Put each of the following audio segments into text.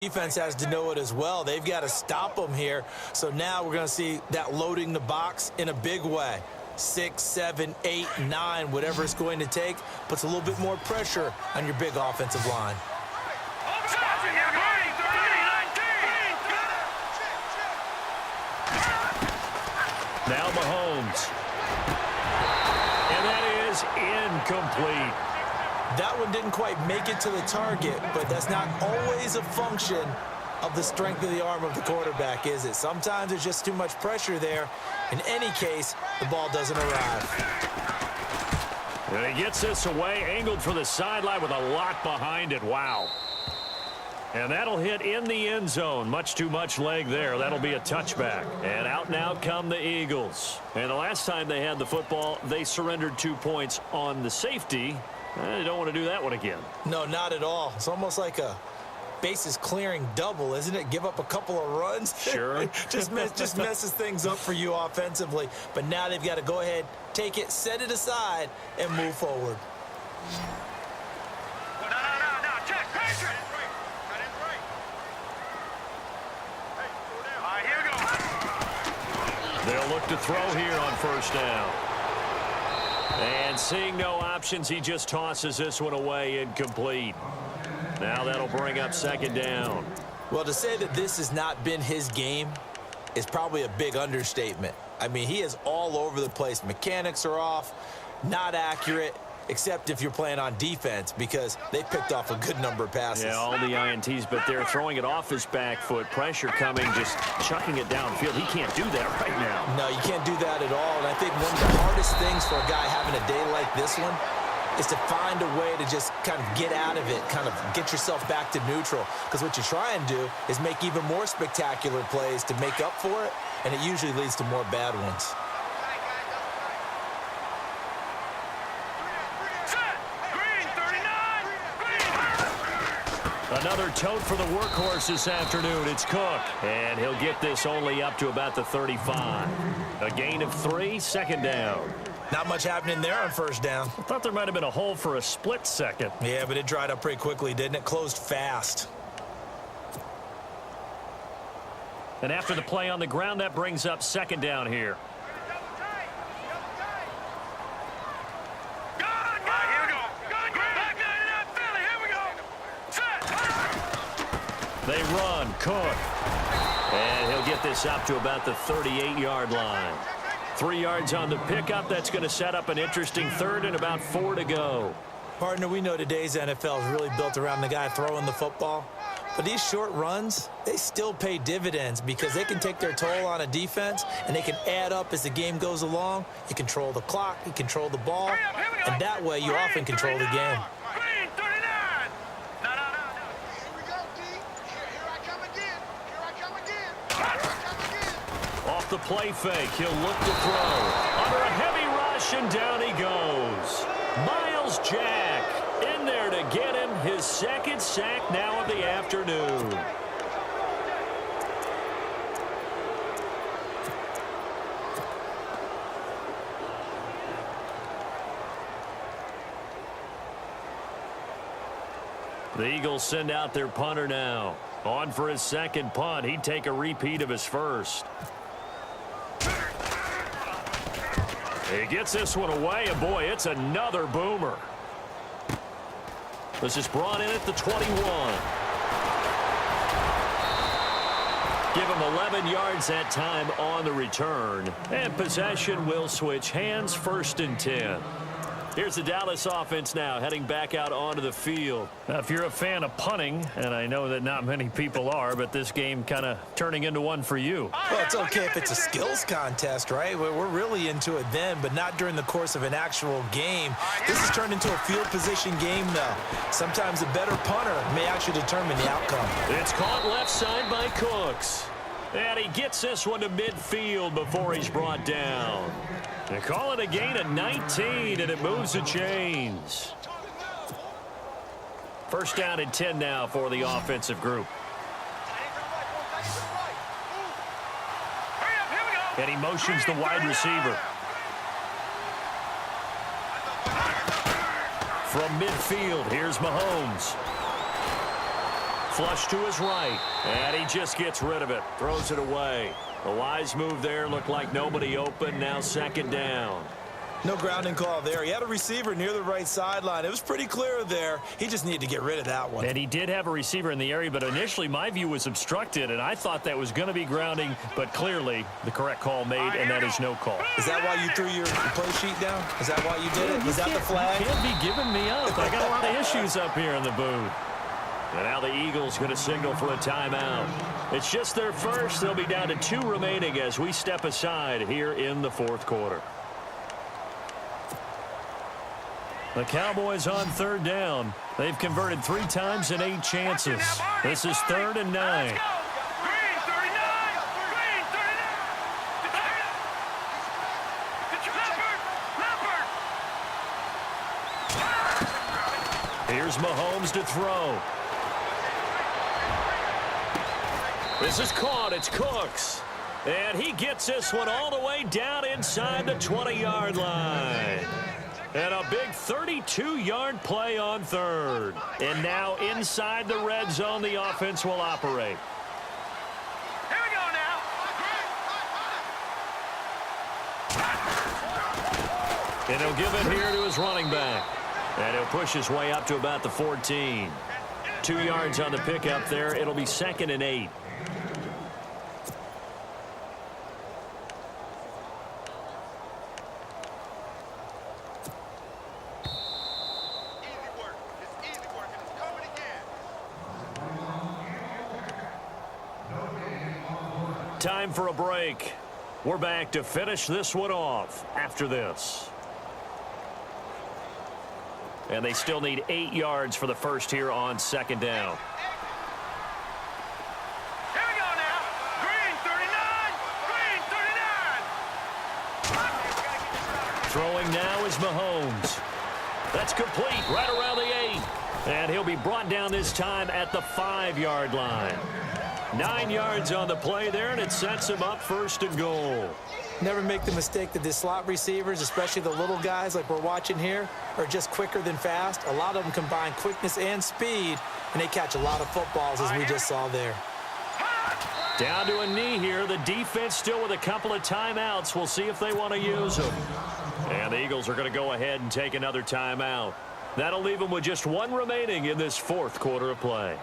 Defense has to know it as well. They've got to stop them here. So now we're going to see that loading the box in a big way. 6, 7, 8, 9, whatever it's going to take, puts a little bit more pressure on your big offensive line. Now Mahomes. And that is incomplete. That one didn't quite make it to the target, but that's not always a function of the strength of the arm of the quarterback, is it? Sometimes there's just too much pressure there. In any case, the ball doesn't arrive. And he gets this away, angled for the sideline with a lot behind it. Wow. And that'll hit in the end zone. Much too much leg there. That'll be a touchback. And out and out come the Eagles. And the last time they had the football, they surrendered 2 points on the safety. They don't want to do that one again. No, not at all. It's almost like a bases clearing double, isn't it? Give up a couple of runs. Sure. just messes things up for you offensively. But now they've got to go ahead, take it, set it aside, and move forward. They'll look to throw here on first down. And seeing no options, he just tosses this one away incomplete. Now that'll bring up second down. Well, to say that this has not been his game is probably a big understatement. I mean, he is all over the place. Mechanics are off, not accurate, except if you're playing on defense, because they picked off a good number of passes. Yeah, all the INTs, but they're throwing it off his back foot. Pressure coming, just chucking it downfield. He can't do that right now. No, you can't do that at all. And I think one of the hardest things for a guy having a day like this one is to find a way to just kind of get out of it, kind of get yourself back to neutral. Because what you try and do is make even more spectacular plays to make up for it, and it usually leads to more bad ones. Another tote for the workhorse this afternoon. It's Cook. And he'll get this only up to about the 35. A gain of 3, second down. Not much happening there on first down. I thought there might have been a hole for a split second. Yeah, but it dried up pretty quickly, didn't it? Closed fast. And after the play on the ground, that brings up second down here. They run, Cook. And he'll get this up to about the 38-yard line. 3 yards on the pickup. That's going to set up an interesting third and about 4 to go. Partner, we know today's NFL is really built around the guy throwing the football. But these short runs, they still pay dividends because they can take their toll on a defense and they can add up as the game goes along. You control the clock, you control the ball, and that way you often control the game. Off the play fake, he'll look to throw. Under a heavy rush, and down he goes. Miles Jack in there to get him his second sack now of the afternoon. The Eagles send out their punter now. On for his second punt. He'd take a repeat of his first. He gets this one away, and boy, it's another boomer. This is brought in at the 21. Give him 11 yards that time on the return. And possession will switch hands, 1st and 10. Here's the Dallas offense now, heading back out onto the field. Now, if you're a fan of punting, and I know that not many people are, but this game kind of turning into one for you. Well, it's okay if it's a skills contest, right? We're really into it then, but not during the course of an actual game. This has turned into a field position game, though. Sometimes a better punter may actually determine the outcome. It's caught left side by Cooks. And he gets this one to midfield before he's brought down. They call it a gain of 19, and it moves the chains. 1st down and 10 now for the offensive group. And he motions the wide receiver. From midfield, here's Mahomes. flush to his right, and he just gets rid of it, throws it away. A wise move there, looked like nobody open, now second down. No grounding call there. He had a receiver near the right sideline. It was pretty clear there. He just needed to get rid of that one. And he did have a receiver in the area, but initially my view was obstructed, and I thought that was going to be grounding, but clearly the correct call made, and that is no call. Is that why you threw your play sheet down? Is that why you did it? Was that the flag? You can't be giving me up. I got a lot of issues up here in the booth. And now the Eagles going to signal for a timeout. It's just their first. They'll be down to 2 remaining as we step aside here in the fourth quarter. The Cowboys on third down. They've converted 3 times in 8 chances. This is 3rd and 9. Here's Mahomes to throw. This is caught. It's Cooks. And he gets this one all the way down inside the 20-yard line. And a big 32-yard play on 3rd. And now inside the red zone, the offense will operate. Here we go now. And he'll give it here to his running back. And he'll push his way up to about the 14. 2 yards on the pickup there. It'll be 2nd and 8. Time for a break. We're back to finish this one off after this. And they still need 8 yards for the first here on 2nd down. Here we go now. Green 39. Green 39. Throwing now is Mahomes. That's complete right around the 8. And he'll be brought down this time at the 5-yard line. 9 yards on the play there, and it sets him up 1st and goal. Never make the mistake that the slot receivers, especially the little guys like we're watching here, are just quicker than fast. A lot of them combine quickness and speed, and they catch a lot of footballs, as we just saw there. Down to a knee here. The defense still with a couple of timeouts. We'll see if they want to use them. And the Eagles are going to go ahead and take another timeout. That'll leave them with just 1 remaining in this 4th quarter of play.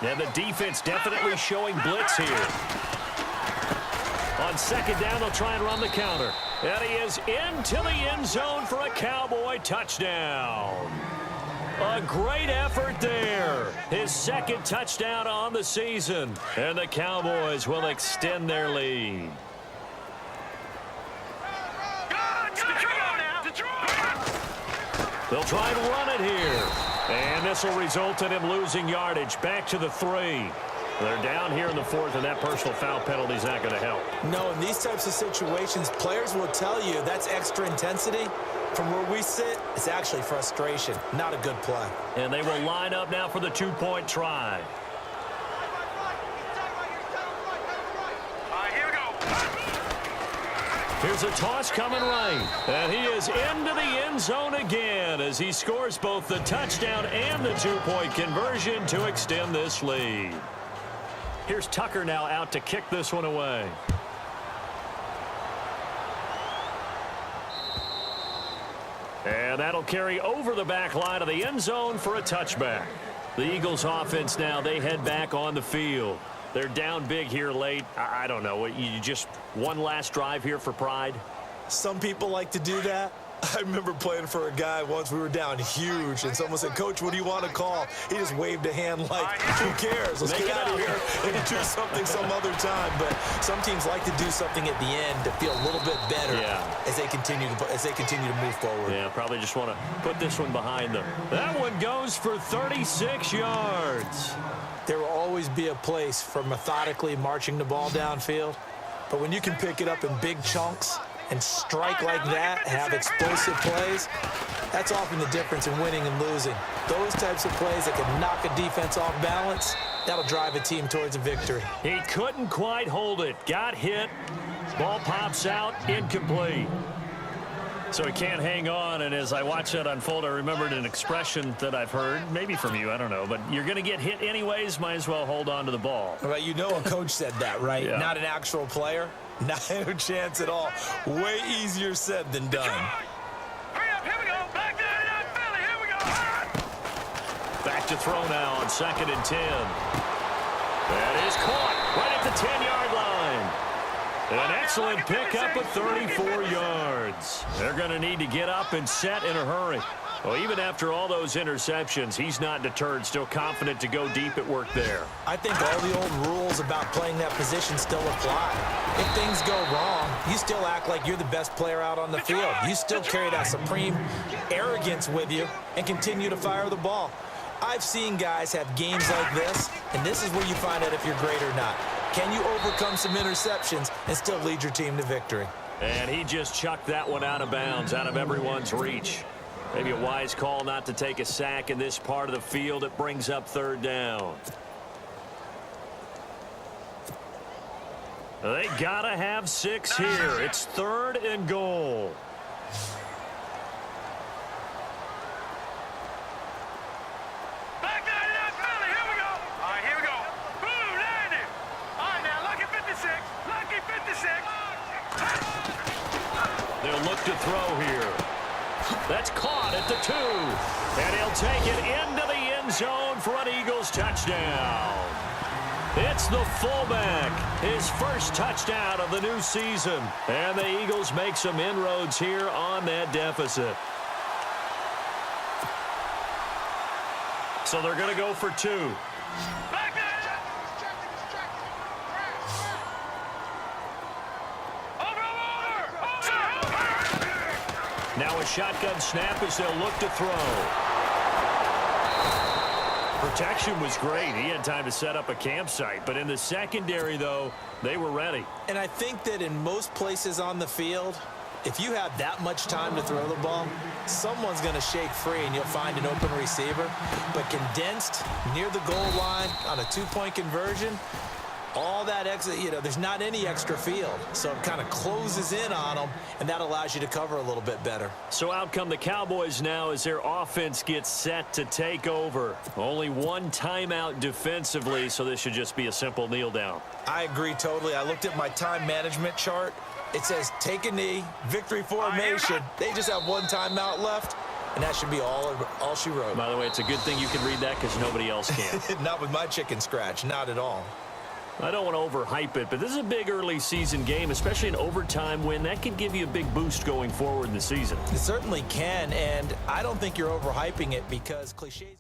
And the defense definitely showing blitz here. On 2nd down, they'll try and run the counter. And he is into the end zone for a Cowboy touchdown. A great effort there. His 2nd touchdown on the season. And the Cowboys will extend their lead. They'll try and run it here. And this will result in him losing yardage back to the 3. They're down here in the 4th, and that personal foul penalty is not going to help. No, in these types of situations, players will tell you that's extra intensity. From where we sit, it's actually frustration. Not a good play. And they will line up now for the 2-point try. Here we go. Here's a toss coming right. And he is into the end zone again as he scores both the touchdown and the 2-point conversion to extend this lead. Here's Tucker now out to kick this one away. And that'll carry over the back line of the end zone for a touchback. The Eagles offense now, they head back on the field. They're down big here late. I don't know. You just one last drive here for pride? Some people like to do that. I remember playing for a guy once. We were down huge, and someone said, "Coach, what do you want to call?" He just waved a hand like, "Who cares? Let's get out of here and do something some other time." But some teams like to do something at the end to feel a little bit better as they continue to move forward. Yeah, probably just want to put this one behind them. That one goes for 36 yards. There will always be a place for methodically marching the ball downfield, but when you can pick it up in big chunks and strike like that, have explosive plays, that's often the difference in winning and losing. Those types of plays that can knock a defense off balance, that'll drive a team towards a victory. He couldn't quite hold it. Got hit. Ball pops out. Incomplete. So he can't hang on, and as I watch that unfold, I remembered an expression that I've heard, maybe from you, I don't know, but you're going to get hit anyways, might as well hold on to the ball. Well, you know a coach said that, right? Yeah. Not an actual player. Not a chance at all. Way easier said than done. Hurry up, here we go. Back there, Philly, here we go. Back to throw now on 2nd and 10. That is caught right at the 10-yard line. An excellent pickup of 34 yards. They're going to need to get up and set in a hurry. Well, even after all those interceptions, he's not deterred, still confident to go deep at work there. I think all the old rules about playing that position still apply. If things go wrong, you still act like you're the best player out on the field. You still carry that supreme arrogance with you and continue to fire the ball. I've seen guys have games like this, and this is where you find out if you're great or not. Can you overcome some interceptions and still lead your team to victory? And he just chucked that one out of bounds, out of everyone's reach. Maybe a wise call not to take a sack in this part of the field. It brings up 3rd down. They gotta have 6 here. It's 3rd and goal. Back there, Philly, here we go. All right, here we go. Boom, there it is. All right, now, lucky 56. Lucky 56. They'll look to throw here. That's caught at the 2. And he'll take it into the end zone for an Eagles touchdown. It's the fullback, his first touchdown of the new season. And the Eagles make some inroads here on that deficit. So they're going to go for 2. Back there. Now a shotgun snap as they'll look to throw. Protection was great. He had time to set up a campsite. But in the secondary, though, they were ready. And I think that in most places on the field, if you have that much time to throw the ball, someone's going to shake free and you'll find an open receiver. But condensed near the goal line on a 2-point conversion, all that extra, there's not any extra field. So it kind of closes in on them, and that allows you to cover a little bit better. So out come the Cowboys now as their offense gets set to take over. Only 1 timeout defensively, so this should just be a simple kneel down. I agree totally. I looked at my time management chart. It says take a knee, victory formation. They just have 1 timeout left, and that should be all she wrote. By the way, it's a good thing you can read that because nobody else can. Not with my chicken scratch, not at all. I don't want to overhype it, but this is a big early season game, especially an overtime win. That could give you a big boost going forward in the season. It certainly can, and I don't think you're overhyping it because cliches...